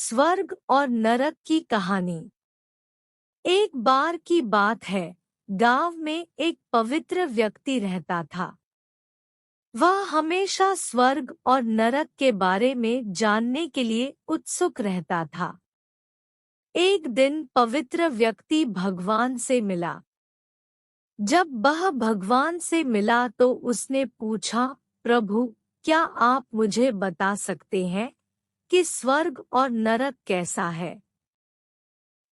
स्वर्ग और नरक की कहानी। एक बार की बात है, गांव में एक पवित्र व्यक्ति रहता था। वह हमेशा स्वर्ग और नरक के बारे में जानने के लिए उत्सुक रहता था। एक दिन पवित्र व्यक्ति भगवान से मिला। जब वह भगवान से मिला तो उसने पूछा, प्रभु, क्या आप मुझे बता सकते हैं कि स्वर्ग और नरक कैसा है?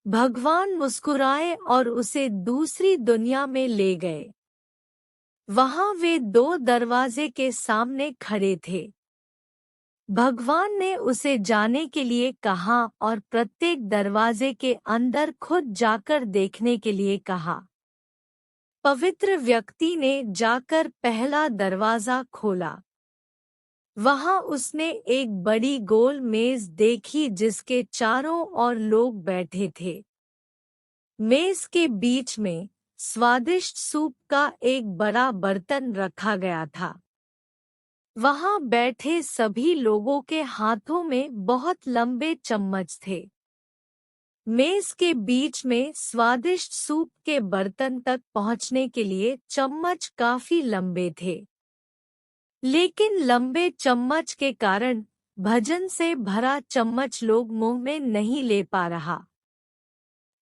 भगवान मुस्कुराए और उसे दूसरी दुनिया में ले गए। वहां वे दो दरवाजे के सामने खड़े थे। भगवान ने उसे जाने के लिए कहा और प्रत्येक दरवाजे के अंदर खुद जाकर देखने के लिए कहा। पवित्र व्यक्ति ने जाकर पहला दरवाजा खोला। वहां उसने एक बड़ी गोल मेज देखी जिसके चारों ओर लोग बैठे थे। मेज के बीच में स्वादिष्ट सूप का एक बड़ा बर्तन रखा गया था। वहां बैठे सभी लोगों के हाथों में बहुत लंबे चम्मच थे। मेज के बीच में स्वादिष्ट सूप के बर्तन तक पहुंचने के लिए चम्मच काफी लंबे थे, लेकिन लंबे चम्मच के कारण भोजन से भरा चम्मच लोग मुंह में नहीं ले पा रहा।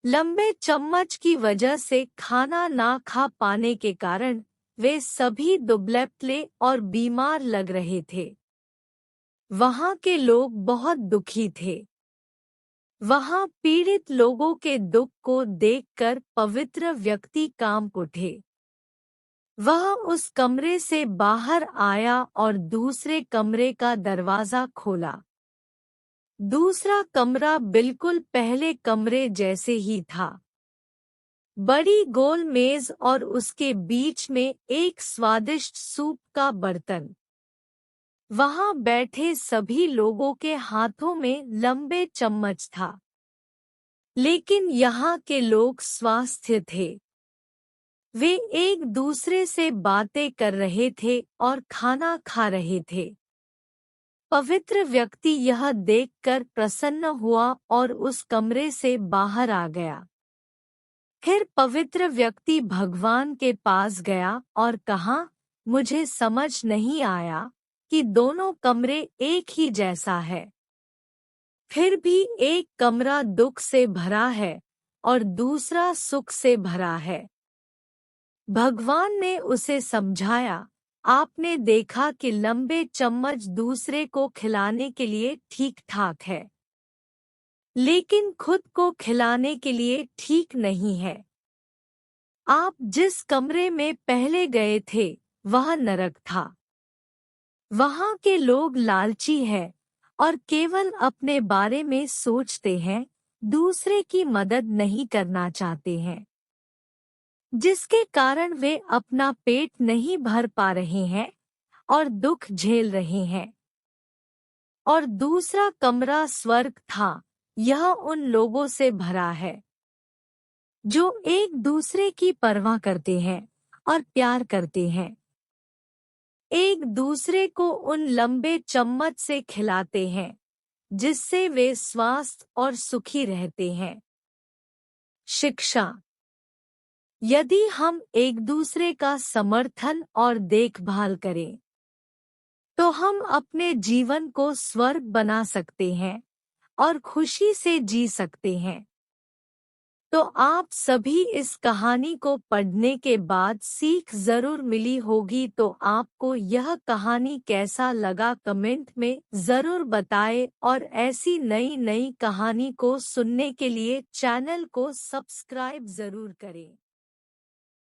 लंबे चम्मच की वजह से खाना ना खा पाने के कारण वे सभी दुबले-पतले और बीमार लग रहे थे। वहां के लोग बहुत दुखी थे। वहां पीड़ित लोगों के दुख को देखकर पवित्र व्यक्ति कांप उठे। वह उस कमरे से बाहर आया और दूसरे कमरे का दरवाजा खोला। दूसरा कमरा बिल्कुल पहले कमरे जैसे ही था। बड़ी गोल मेज और उसके बीच में एक स्वादिष्ट सूप का बर्तन। वहां बैठे सभी लोगों के हाथों में लंबे चम्मच था, लेकिन यहाँ के लोग स्वस्थ थे। वे एक दूसरे से बातें कर रहे थे और खाना खा रहे थे। पवित्र व्यक्ति यह देखकर प्रसन्न हुआ और उस कमरे से बाहर आ गया। फिर पवित्र व्यक्ति भगवान के पास गया और कहा, मुझे समझ नहीं आया कि दोनों कमरे एक ही जैसा है। फिर भी एक कमरा दुख से भरा है और दूसरा सुख से भरा है। भगवान ने उसे समझाया, आपने देखा कि लंबे चम्मच दूसरे को खिलाने के लिए ठीक ठाक है, लेकिन खुद को खिलाने के लिए ठीक नहीं है। आप जिस कमरे में पहले गए थे वह नरक था। वहां के लोग लालची हैं और केवल अपने बारे में सोचते हैं, दूसरे की मदद नहीं करना चाहते हैं, जिसके कारण वे अपना पेट नहीं भर पा रहे हैं और दुख झेल रहे हैं। और दूसरा कमरा स्वर्ग था। यह उन लोगों से भरा है जो एक दूसरे की परवाह करते हैं और प्यार करते हैं। एक दूसरे को उन लंबे चम्मच से खिलाते हैं जिससे वे स्वस्थ और सुखी रहते हैं। शिक्षा। यदि हम एक दूसरे का समर्थन और देखभाल करें, तो हम अपने जीवन को स्वर्ग बना सकते हैं और खुशी से जी सकते हैं। तो आप सभी इस कहानी को पढ़ने के बाद सीख जरूर मिली होगी। तो आपको यह कहानी कैसा लगा कमेंट में जरूर बताएं और ऐसी नई नई कहानी को सुनने के लिए चैनल को सब्सक्राइब जरूर करें।